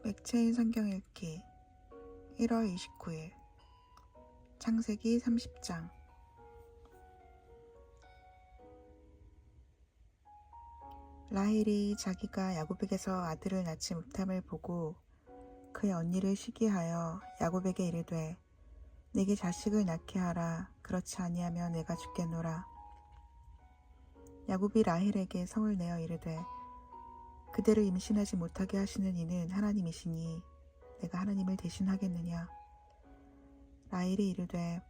맥체인 성경 읽기 1월 29일 창세기 30장. 라헬이 자기가 야곱에게서 아들을 낳지 못함을 보고 그의 언니를 시기하여 야곱에게 이르되 내게 자식을 낳게 하라. 그렇지 아니하면 내가 죽겠노라. 야곱이 라헬에게 성을 내어 이르되 그대를 임신하지 못하게 하시는 이는 하나님이시니 내가 하나님을 대신하겠느냐. 라헬이 이르되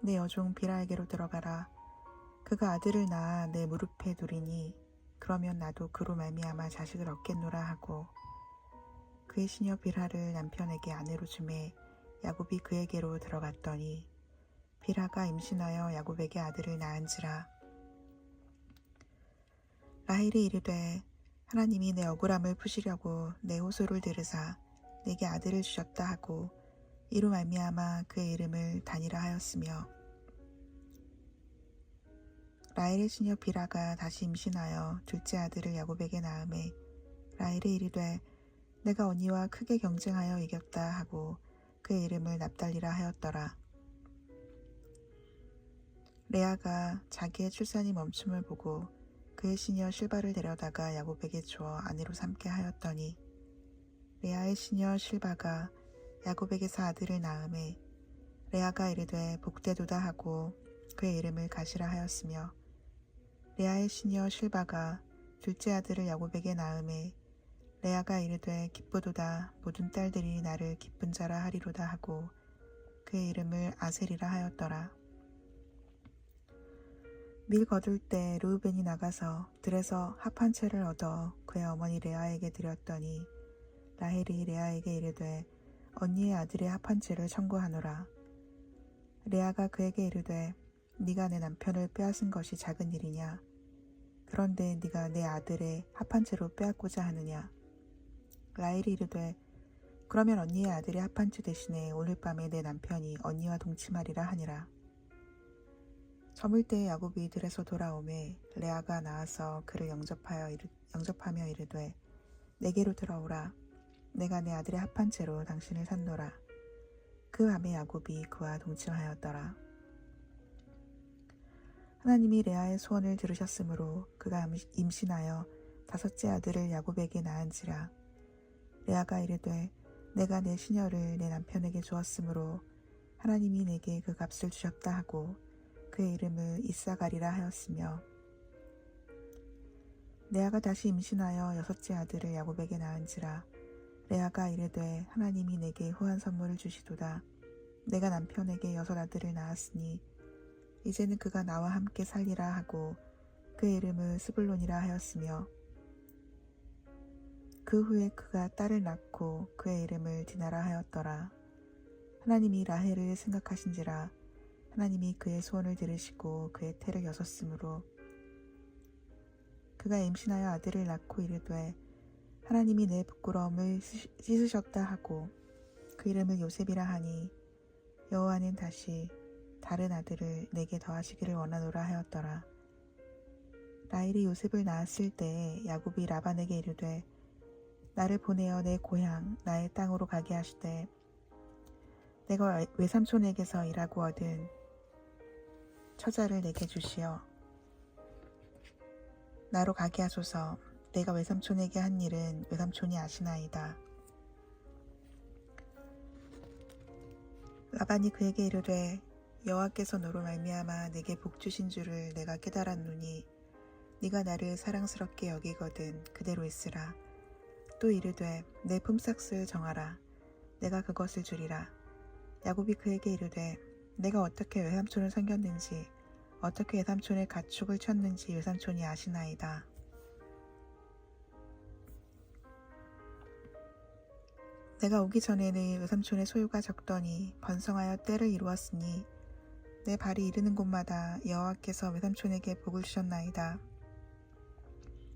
내 여종 빌하에게로 들어가라. 그가 아들을 낳아 내 무릎에 두리니 그러면 나도 그로 말미암아 자식을 얻겠노라 하고 그의 시녀 빌하를 남편에게 아내로 주매 야곱이 그에게로 들어갔더니 빌하가 임신하여 야곱에게 아들을 낳은지라. 라헬이 이르되 하나님이 내 억울함을 푸시려고 내 호소를 들으사 내게 아들을 주셨다 하고 이로 말미암아 그의 이름을 다니라 하였으며, 라헬의 시녀 빌하가 다시 임신하여 둘째 아들을 야곱에게 낳음에 라헬이 이르되 내가 언니와 크게 경쟁하여 이겼다 하고 그의 이름을 납달리라 하였더라. 레아가 자기의 출산이 멈춤을 보고 그의 시녀 실바를 데려다가 야곱에게 주어 아내로 삼게 하였더니 레아의 시녀 실바가 야곱에게서 아들을 낳음에 레아가 이르되 복되도다 하고 그의 이름을 가시라 하였으며, 레아의 시녀 실바가 둘째 아들을 야곱에게 낳음에 레아가 이르되 기쁘도다. 모든 딸들이 나를 기쁜 자라 하리로다 하고 그의 이름을 아셀이라 하였더라. 밀 거둘 때 르우벤이 나가서 들에서 합 한 채를 얻어 그의 어머니 레아에게 드렸더니 라헬이 레아에게 이르되 언니의 아들의 합 한 채를 청구하노라. 레아가 그에게 이르되 네가 내 남편을 빼앗은 것이 작은 일이냐. 그런데 네가 내 아들의 합 한 채로 빼앗고자 하느냐. 라헬이 이르되 그러면 언니의 아들의 합 한 채 대신에 오늘 밤에 내 남편이 언니와 동침하리라 하니라. 저물 때에 야곱이 들에서 돌아오매 레아가 나와서 그를 영접하며 이르되 내게로 들어오라. 내가 내 아들의 합 한 채로 당신을 샀노라. 그 밤에 야곱이 그와 동침하였더라. 하나님이 레아의 소원을 들으셨으므로 그가 임신하여 다섯째 아들을 야곱에게 낳은지라. 레아가 이르되 내가 내 시녀를 내 남편에게 주었으므로 하나님이 내게 그 값을 주셨다 하고 그의 이름을 이사가리라 하였으며, 레아가 다시 임신하여 여섯째 아들을 야곱에게 낳은지라. 레아가 이르되 하나님이 내게 후한 선물을 주시도다. 내가 남편에게 여섯 아들을 낳았으니 이제는 그가 나와 함께 살리라 하고 그의 이름을 스불론이라 하였으며, 그 후에 그가 딸을 낳고 그의 이름을 디나라 하였더라. 하나님이 라헬을 생각하신지라. 하나님이 그의 소원을 들으시고 그의 태를 여섰으므로 그가 임신하여 아들을 낳고 이르되 하나님이 내 부끄러움을 씻으셨다 하고 그 이름을 요셉이라 하니 여호와는 다시 다른 아들을 내게 더하시기를 원하노라 하였더라. 라헬이 요셉을 낳았을 때에 야곱이 라반에게 이르되 나를 보내어 내 고향 나의 땅으로 가게 하시되 내가 외삼촌에게서 일하고 얻은 처자를 내게 주시어 나로 가게 하소서. 내가 외삼촌에게 한 일은 외삼촌이 아시나이다. 라반이 그에게 이르되 여호와께서 너로 말미암아 내게 복 주신 줄을 내가 깨달았노니 네가 나를 사랑스럽게 여기거든 그대로 있으라. 또 이르되 내 품삯을 정하라. 내가 그것을 주리라. 야곱이 그에게 이르되 내가 어떻게 외삼촌을 섬겼는지 어떻게 외삼촌의 가축을 쳤는지 외삼촌이 아시나이다. 내가 오기 전에는 외삼촌의 소유가 적더니 번성하여 때를 이루었으니 내 발이 이르는 곳마다 여호와께서 외삼촌에게 복을 주셨나이다.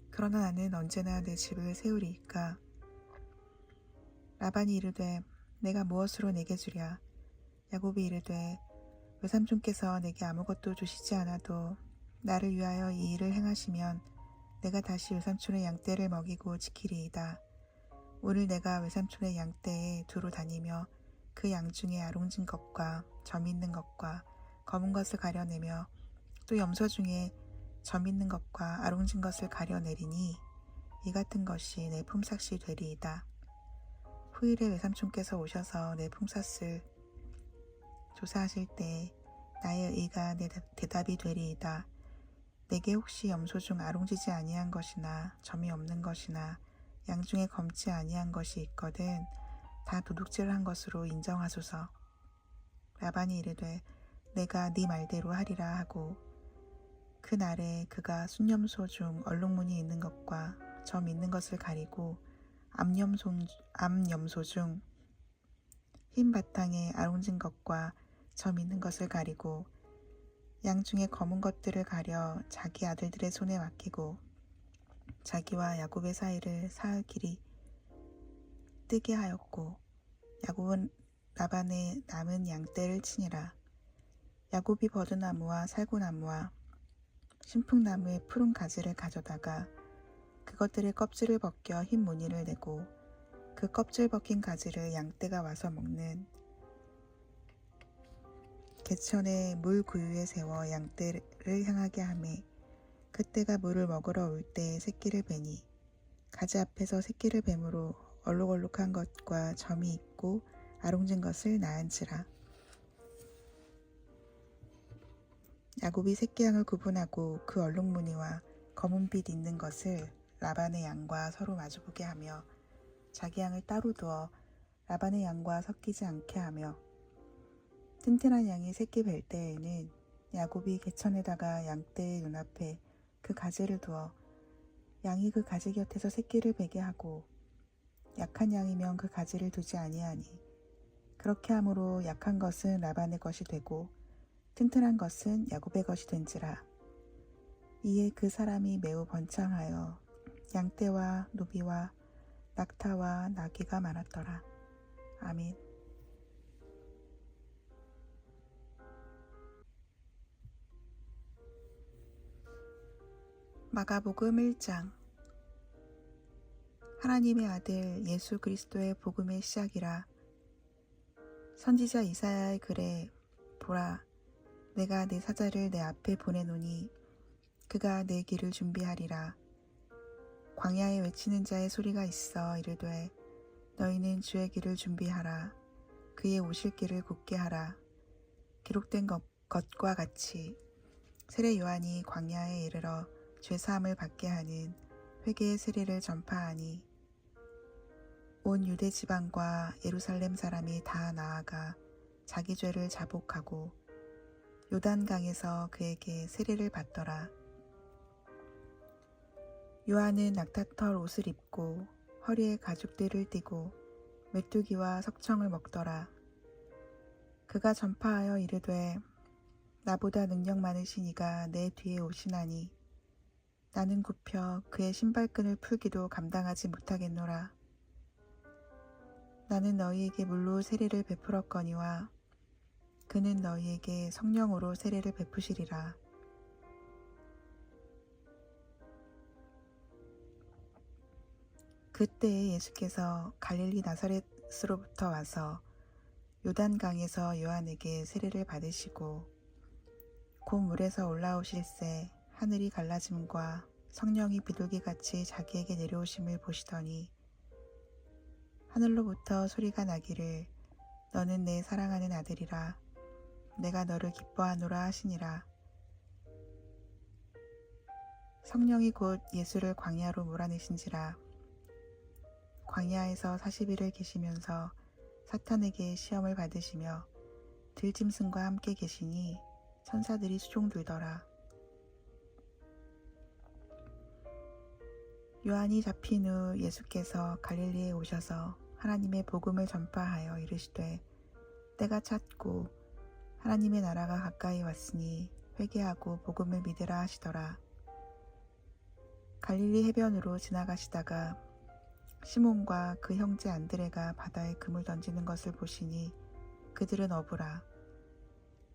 그러나 나는 언제나 내 집을 세우리이까. 라반이 이르되 내가 무엇으로 내게 주랴. 야곱이 이르되 외삼촌께서 내게 아무것도 주시지 않아도 나를 위하여 이 일을 행하시면 내가 다시 외삼촌의 양떼를 먹이고 지키리이다. 오늘 내가 외삼촌의 양떼에 두루 다니며 그 양 중에 아롱진 것과 점 있는 것과 검은 것을 가려내며 또 염소 중에 점 있는 것과 아롱진 것을 가려내리니 이 같은 것이 내 품삯이 되리이다. 후일에 외삼촌께서 오셔서 내 품삯을 조사하실 때 나의 의가 내 대답이 되리이다. 내게 혹시 염소 중 아롱지지 아니한 것이나 점이 없는 것이나 양 중에 검지 아니한 것이 있거든 다 도둑질한 것으로 인정하소서. 라반이 이르되 내가 네 말대로 하리라 하고 그 날에 그가 순염소 중 얼룩무늬 있는 것과 점 있는 것을 가리고 암염소 중 흰 바탕에 아롱진 것과 점 있는 것을 가리고 양 중에 검은 것들을 가려 자기 아들들의 손에 맡기고 자기와 야곱의 사이를 사흘 길이 뜨게 하였고 야곱은 라반의 남은 양떼를 치니라. 야곱이 버드나무와 살구나무와 신풍나무의 푸른 가지를 가져다가 그것들의 껍질을 벗겨 흰 무늬를 내고 그 껍질 벗긴 가지를 양떼가 와서 먹는 개천의 물 구유에 세워 양떼를 향하게 하매 그때가 물을 먹으러 올 때 새끼를 베니 가지 앞에서 새끼를 뱀으로 얼룩얼룩한 것과 점이 있고 아롱진 것을 낳은지라. 야곱이 새끼 양을 구분하고 그 얼룩무늬와 검은빛 있는 것을 라반의 양과 서로 마주보게 하며 자기 양을 따로 두어 라반의 양과 섞이지 않게 하며 튼튼한 양이 새끼 뵐 때에는 야곱이 개천에다가 양떼의 눈앞에 그 가지를 두어 양이 그 가지 곁에서 새끼를 베게 하고 약한 양이면 그 가지를 두지 아니하니 그렇게 함으로 약한 것은 라반의 것이 되고 튼튼한 것은 야곱의 것이 된지라. 이에 그 사람이 매우 번창하여 양떼와 노비와 낙타와 나귀가 많았더라. 아멘. 마가복음 1장. 하나님의 아들 예수 그리스도의 복음의 시작이라. 선지자 이사야의 글에 보라, 내가 내 사자를 내 앞에 보내노니 그가 내 길을 준비하리라. 광야에 외치는 자의 소리가 있어 이르되 너희는 주의 길을 준비하라. 그의 오실 길을 곧게 하라. 기록된 것과 같이 세례 요한이 광야에 이르러 죄사함을 받게 하는 회개의 세례를 전파하니 온 유대 지방과 예루살렘 사람이 다 나아가 자기 죄를 자복하고 요단강에서 그에게 세례를 받더라. 요한은 낙타털 옷을 입고 허리에 가죽들을 띠고 메뚜기와 석청을 먹더라. 그가 전파하여 이르되 나보다 능력 많으신 이가 내 뒤에 오시나니 나는 굽혀 그의 신발끈을 풀기도 감당하지 못하겠노라. 나는 너희에게 물로 세례를 베풀었거니와 그는 너희에게 성령으로 세례를 베푸시리라. 그때에 예수께서 갈릴리 나사렛으로부터 와서 요단강에서 요한에게 세례를 받으시고 곧 물에서 올라오실새 하늘이 갈라짐과 성령이 비둘기같이 자기에게 내려오심을 보시더니 하늘로부터 소리가 나기를 너는 내 사랑하는 아들이라 내가 너를 기뻐하노라 하시니라. 성령이 곧 예수를 광야로 몰아내신지라. 광야에서 40일을 계시면서 사탄에게 시험을 받으시며 들짐승과 함께 계시니 천사들이 수종들더라. 요한이 잡힌 후 예수께서 갈릴리에 오셔서 하나님의 복음을 전파하여 이르시되 때가 찼고 하나님의 나라가 가까이 왔으니 회개하고 복음을 믿으라 하시더라. 갈릴리 해변으로 지나가시다가 시몬과 그 형제 안드레가 바다에 금을 던지는 것을 보시니 그들은 어부라.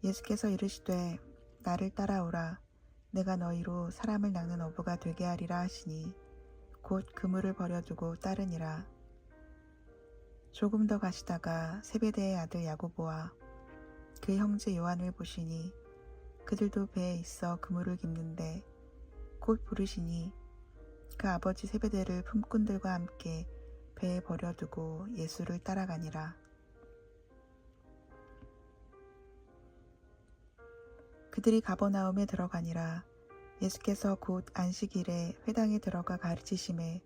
예수께서 이르시되 나를 따라오라. 내가 너희로 사람을 낚는 어부가 되게 하리라 하시니 곧 그물을 버려두고 따르니라. 조금 더 가시다가 세베대의 아들 야고보와 그 형제 요한을 보시니 그들도 배에 있어 그물을 깁는데 곧 부르시니 그 아버지 세베대를 품꾼들과 함께 배에 버려두고 예수를 따라가니라. 그들이 가버나움에 들어가니라. 예수께서 곧 안식일에 회당에 들어가 가르치심에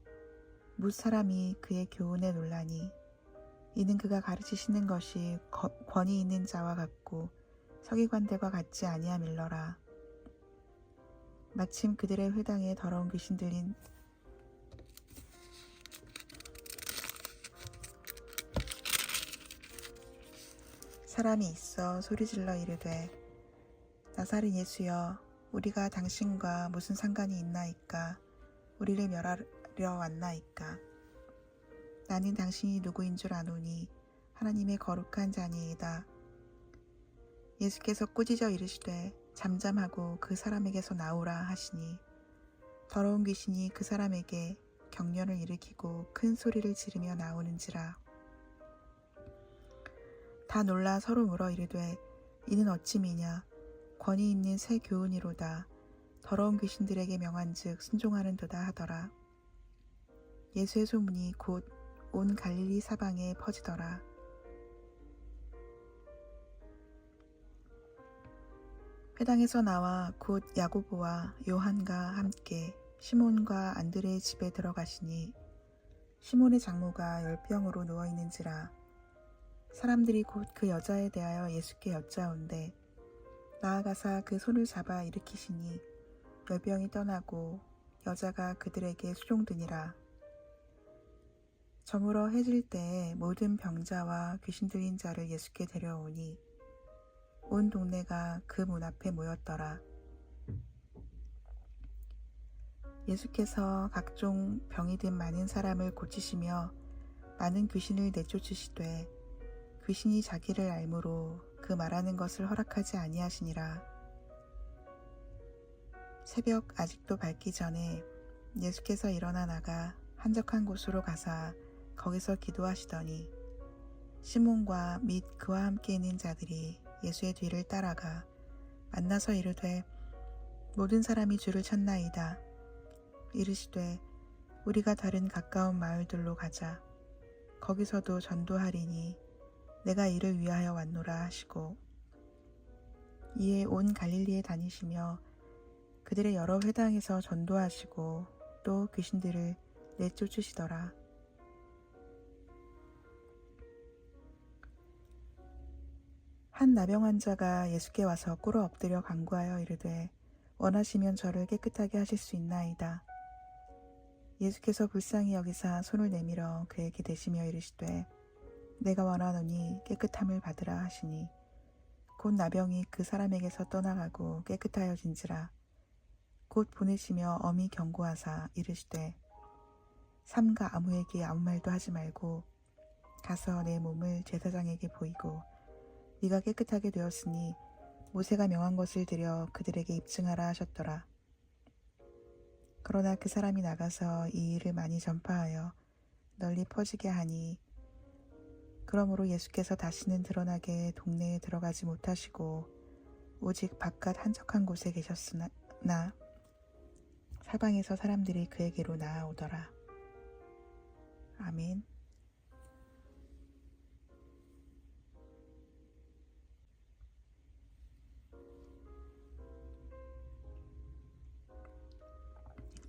뭇 사람이 그의 교훈에 놀라니 이는 그가 가르치시는 것이 권위 있는 자와 같고 서기관들과 같지 아니함일러라. 마침 그들의 회당에 더러운 귀신 들린 사람이 있어 소리질러 이르되 나사렛 예수여 우리가 당신과 무슨 상관이 있나이까? 우리를 멸하려 왔나이까? 나는 당신이 누구인 줄 아노니 하나님의 거룩한 자니이다. 예수께서 꾸짖어 이르시되 잠잠하고 그 사람에게서 나오라 하시니 더러운 귀신이 그 사람에게 경련을 일으키고 큰 소리를 지르며 나오는지라. 다 놀라 서로 물어 이르되 이는 어찌미냐? 권위 있는 새 교훈이로다. 더러운 귀신들에게 명한즉 순종하는도다 하더라. 예수의 소문이 곧 온 갈릴리 사방에 퍼지더라. 회당에서 나와 곧 야고보와 요한과 함께 시몬과 안드레의 집에 들어가시니 시몬의 장모가 열병으로 누워있는지라. 사람들이 곧 그 여자에 대하여 예수께 여짜온대 나아가사 그 손을 잡아 일으키시니 열병이 떠나고 여자가 그들에게 수종드니라. 저물어 해질 때에 모든 병자와 귀신 들린 자를 예수께 데려오니 온 동네가 그 문 앞에 모였더라. 예수께서 각종 병이 든 많은 사람을 고치시며 많은 귀신을 내쫓으시되 귀신이 자기를 알므로 그 말하는 것을 허락하지 아니하시니라. 새벽 아직도 밝기 전에 예수께서 일어나 나가 한적한 곳으로 가사 거기서 기도하시더니 시몬과 및 그와 함께 있는 자들이 예수의 뒤를 따라가 만나서 이르되 모든 사람이 주를 찾나이다. 이르시되 우리가 다른 가까운 마을들로 가자. 거기서도 전도하리니 내가 이를 위하여 왔노라 하시고 이에 온 갈릴리에 다니시며 그들의 여러 회당에서 전도하시고 또 귀신들을 내쫓으시더라. 한 나병 환자가 예수께 와서 꿇어 엎드려 간구하여 이르되 원하시면 저를 깨끗하게 하실 수 있나이다. 예수께서 불쌍히 여기사 손을 내밀어 그에게 대시며 이르시되 내가 원하노니 깨끗함을 받으라 하시니 곧 나병이 그 사람에게서 떠나가고 깨끗하여진지라. 곧 보내시며 엄히 경고하사 이르시되 삼가 아무에게 아무 말도 하지 말고 가서 내 몸을 제사장에게 보이고 네가 깨끗하게 되었으니 모세가 명한 것을 들여 그들에게 입증하라 하셨더라. 그러나 그 사람이 나가서 이 일을 많이 전파하여 널리 퍼지게 하니 그러므로 예수께서 다시는 드러나게 동네에 들어가지 못하시고 오직 바깥 한적한 곳에 계셨으나 사방에서 사람들이 그에게로 나아오더라. 아멘.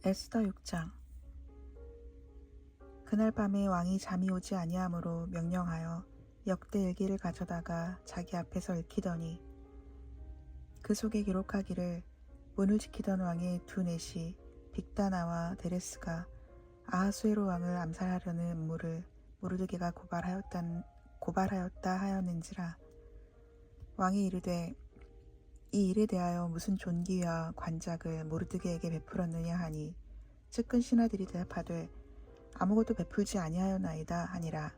에스더 6장. 그날 밤에 왕이 잠이 오지 아니하므로 명령하여 역대 일기를 가져다가 자기 앞에서 읽히더니 그 속에 기록하기를 문을 지키던 왕의 두 넷이 빅다나와 데레스가 아하수에로 왕을 암살하려는 음모를 모르드게가 고발하였다 하였는지라. 왕이 이르되 이 일에 대하여 무슨 존귀와 관작을 모르드게에게 베풀었느냐 하니 측근 신하들이 대답하되 아무것도 베풀지 아니하였나이다 하니라.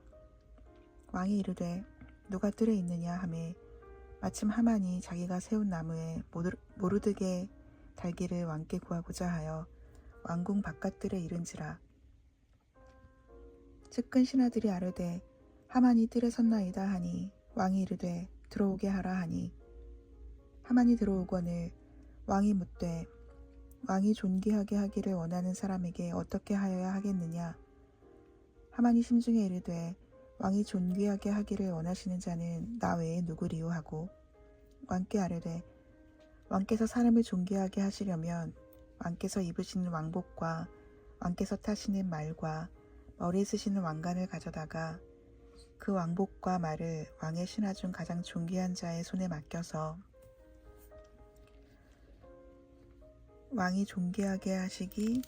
왕이 이르되 누가 뜰에 있느냐 하매 마침 하만이 자기가 세운 나무에 모르드게 달기를 왕께 구하고자 하여 왕궁 바깥 뜰에 이른지라. 측근 신하들이 아뢰되 하만이 뜰에 섰나이다 하니 왕이 이르되 들어오게 하라 하니 하만이 들어오거늘 왕이 묻되 왕이 존귀하게 하기를 원하는 사람에게 어떻게 하여야 하겠느냐. 하만이 심중에 이르되 왕이 존귀하게 하기를 원하시는 자는 나 외에 누구리요 하고 왕께 아뢰되 왕께서 사람을 존귀하게 하시려면 왕께서 입으시는 왕복과 왕께서 타시는 말과 머리에 쓰시는 왕관을 가져다가 그 왕복과 말을 왕의 신하 중 가장 존귀한 자의 손에 맡겨서 왕이 존귀하게 하시기를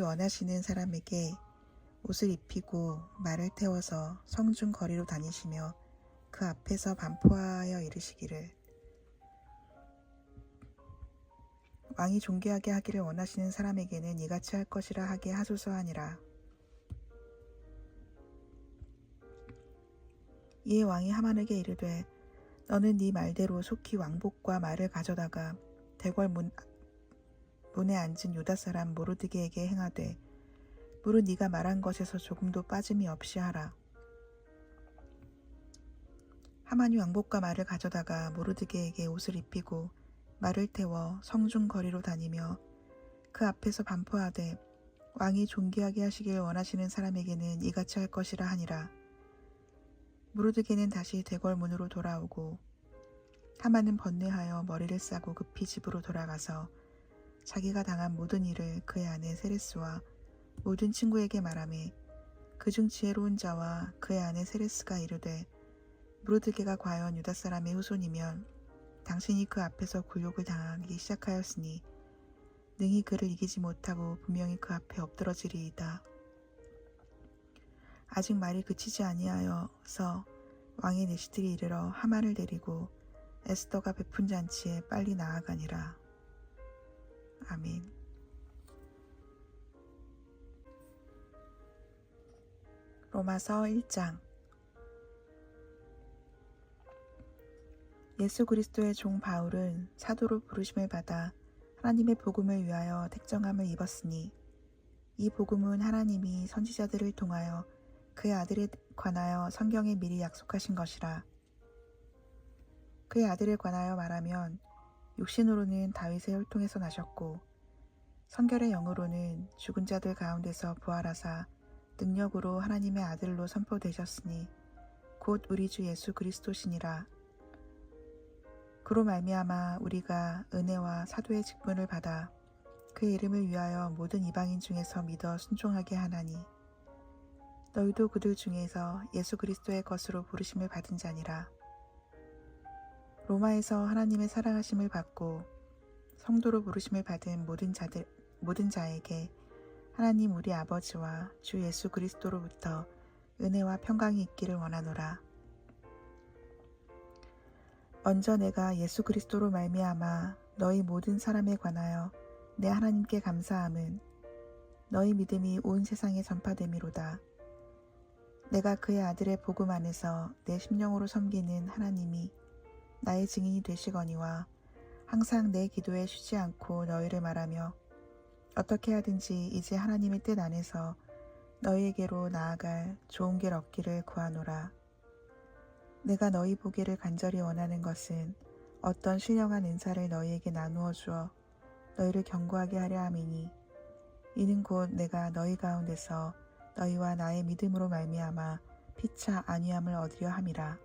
원하시는 사람에게 옷을 입히고 말을 태워서 성중 거리로 다니시며 그 앞에서 반포하여 이르시기를 왕이 존귀하게 하기를 원하시는 사람에게는 이같이 할 것이라 하게 하소서 하니라. 이에 왕이 하만에게 이르되 너는 네 말대로 속히 왕복과 말을 가져다가 대궐 문에 앉은 유다 사람 모르드게에게 행하되 무릇 네가 말한 것에서 조금도 빠짐이 없이 하라. 하만이 왕복과 말을 가져다가 모르드게에게 옷을 입히고 말을 태워 성중 거리로 다니며 그 앞에서 반포하되 왕이 존귀하게 하시길 원하시는 사람에게는 이같이 할 것이라 하니라. 모르드게는 다시 대궐 문으로 돌아오고 하만은 번뇌하여 머리를 싸고 급히 집으로 돌아가서 자기가 당한 모든 일을 그의 아내 세레스와 모든 친구에게 말하매 그중 지혜로운 자와 그의 아내 세레스가 이르되 모르드게가 과연 유다 사람의 후손이면 당신이 그 앞에서 굴욕을 당하기 시작하였으니 능히 그를 이기지 못하고 분명히 그 앞에 엎드러지리이다. 아직 말이 그치지 아니하여서 왕의 내시들이 이르러 하만을 데리고 에스더가 베푼 잔치에 빨리 나아가니라. 아멘. 로마서 1장. 예수 그리스도의 종 바울은 사도로 부르심을 받아 하나님의 복음을 위하여 택정함을 입었으니 이 복음은 하나님이 선지자들을 통하여 그의 아들에 관하여 성경에 미리 약속하신 것이라. 그의 아들에 관하여 말하면 육신으로는 다윗의 혈통에서 나셨고 성결의 영으로는 죽은 자들 가운데서 부활하사 능력으로 하나님의 아들로 선포되셨으니 곧 우리 주 예수 그리스도시니라. 그로 말미암아 우리가 은혜와 사도의 직분을 받아 그의 이름을 위하여 모든 이방인 중에서 믿어 순종하게 하나니 너희도 그들 중에서 예수 그리스도의 것으로 부르심을 받은 자니라. 로마에서 하나님의 사랑하심을 받고 성도로 부르심을 받은 모든 자에게 하나님 우리 아버지와 주 예수 그리스도로부터 은혜와 평강이 있기를 원하노라. 먼저 내가 예수 그리스도로 말미암아 너희 모든 사람에 관하여 내 하나님께 감사함은 너희 믿음이 온 세상에 전파됨이로다. 내가 그의 아들의 복음 안에서 내 심령으로 섬기는 하나님이 나의 증인이 되시거니와 항상 내 기도에 쉬지 않고 너희를 말하며 어떻게 하든지 이제 하나님의 뜻 안에서 너희에게로 나아갈 좋은 길 얻기를 구하노라. 내가 너희 보기를 간절히 원하는 것은 어떤 신령한 은사를 너희에게 나누어 주어 너희를 견고하게 하려 함이니 이는 곧 내가 너희 가운데서 너희와 나의 믿음으로 말미암아 피차 안위함을 얻으려 함이라.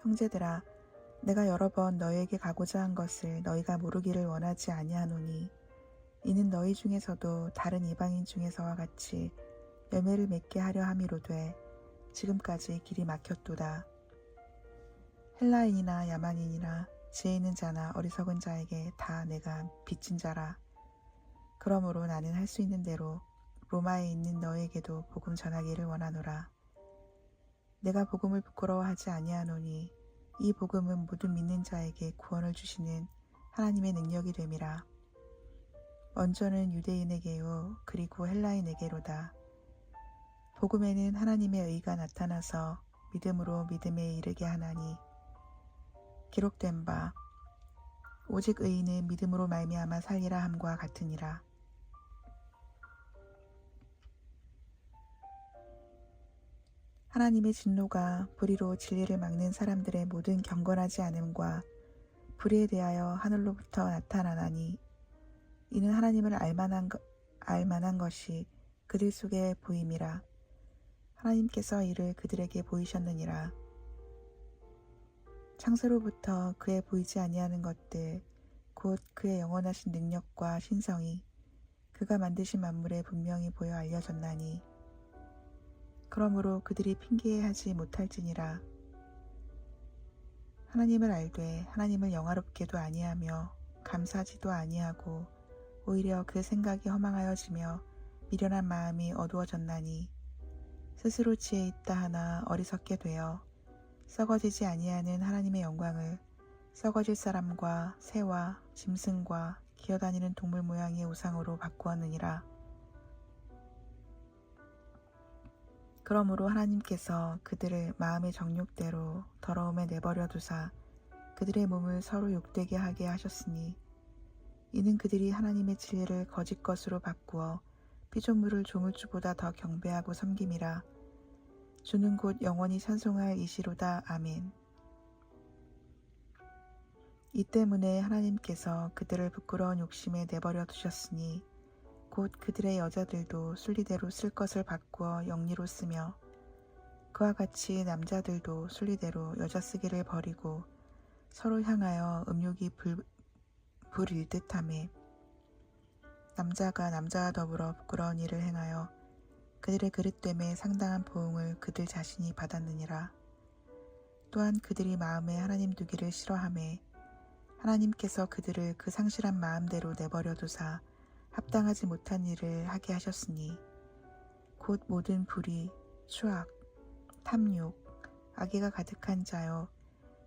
형제들아, 내가 여러 번 너희에게 가고자 한 것을 너희가 모르기를 원하지 아니하노니 이는 너희 중에서도 다른 이방인 중에서와 같이 열매를 맺게 하려 함이로되 지금까지 길이 막혔도다. 헬라인이나 야만인이나 지혜 있는 자나 어리석은 자에게 다 내가 빚진 자라. 그러므로 나는 할 수 있는 대로 로마에 있는 너에게도 복음 전하기를 원하노라. 내가 복음을 부끄러워하지 아니하노니 이 복음은 모든 믿는 자에게 구원을 주시는 하나님의 능력이 됨이라. 먼저는 유대인에게요 그리고 헬라인에게로다. 복음에는 하나님의 의가 나타나서 믿음으로 믿음에 이르게 하나니 기록된 바 오직 의인은 믿음으로 말미암아 살리라 함과 같으니라. 하나님의 진노가 불의로 진리를 막는 사람들의 모든 경건하지 않음과 불의에 대하여 하늘로부터 나타나나니 이는 하나님을 알만한 것이 그들 속에 보임이라. 하나님께서 이를 그들에게 보이셨느니라. 창세로부터 그의 보이지 아니하는 것들 곧 그의 영원하신 능력과 신성이 그가 만드신 만물에 분명히 보여 알려졌나니 그러므로 그들이 핑계하지 못할지니라. 하나님을 알되 하나님을 영화롭게도 아니하며 감사하지도 아니하고 오히려 그 생각이 허망하여지며 미련한 마음이 어두워졌나니 스스로 지혜 있다 하나 어리석게 되어 썩어지지 아니하는 하나님의 영광을 썩어질 사람과 새와 짐승과 기어다니는 동물 모양의 우상으로 바꾸었느니라. 그러므로 하나님께서 그들을 마음의 정욕대로 더러움에 내버려 두사 그들의 몸을 서로 욕되게 하게 하셨으니 이는 그들이 하나님의 진리를 거짓 것으로 바꾸어 피조물을 조물주보다 더 경배하고 섬김이라. 주는 곧 영원히 찬송할 이시로다. 아멘. 이 때문에 하나님께서 그들을 부끄러운 욕심에 내버려 두셨으니 곧 그들의 여자들도 순리대로 쓸 것을 바꾸어 영리로 쓰며 그와 같이 남자들도 순리대로 여자 쓰기를 버리고 서로 향하여 음욕이 불일 듯하며 남자가 남자와 더불어 부끄러운 일을 행하여 그들의 그릇됨에 상당한 보응을 그들 자신이 받았느니라. 또한 그들이 마음에 하나님 두기를 싫어하매 하나님께서 그들을 그 상실한 마음대로 내버려 두사 합당하지 못한 일을 하게 하셨으니 곧 모든 불의, 추악, 탐욕, 악의가 가득한 자요,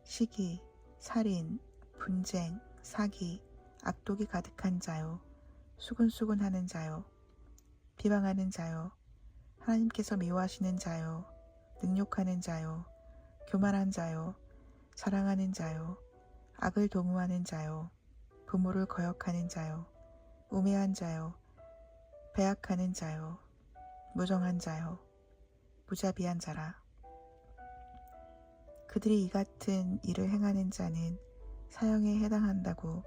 시기, 살인, 분쟁, 사기, 악독이 가득한 자요, 수군수군하는 자요, 비방하는 자요, 하나님께서 미워하시는 자요, 능욕하는 자요, 교만한 자요, 자랑하는 자요, 악을 도모하는 자요, 부모를 거역하는 자요, 우매한 자요, 배악하는 자요, 무정한 자요, 무자비한 자라. 그들이 이 같은 일을 행하는 자는 사형에 해당한다고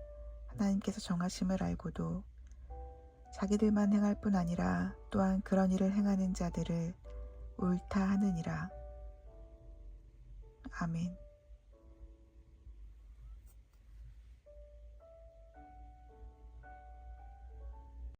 하나님께서 정하심을 알고도 자기들만 행할 뿐 아니라 또한 그런 일을 행하는 자들을 옳다 하느니라. 아멘.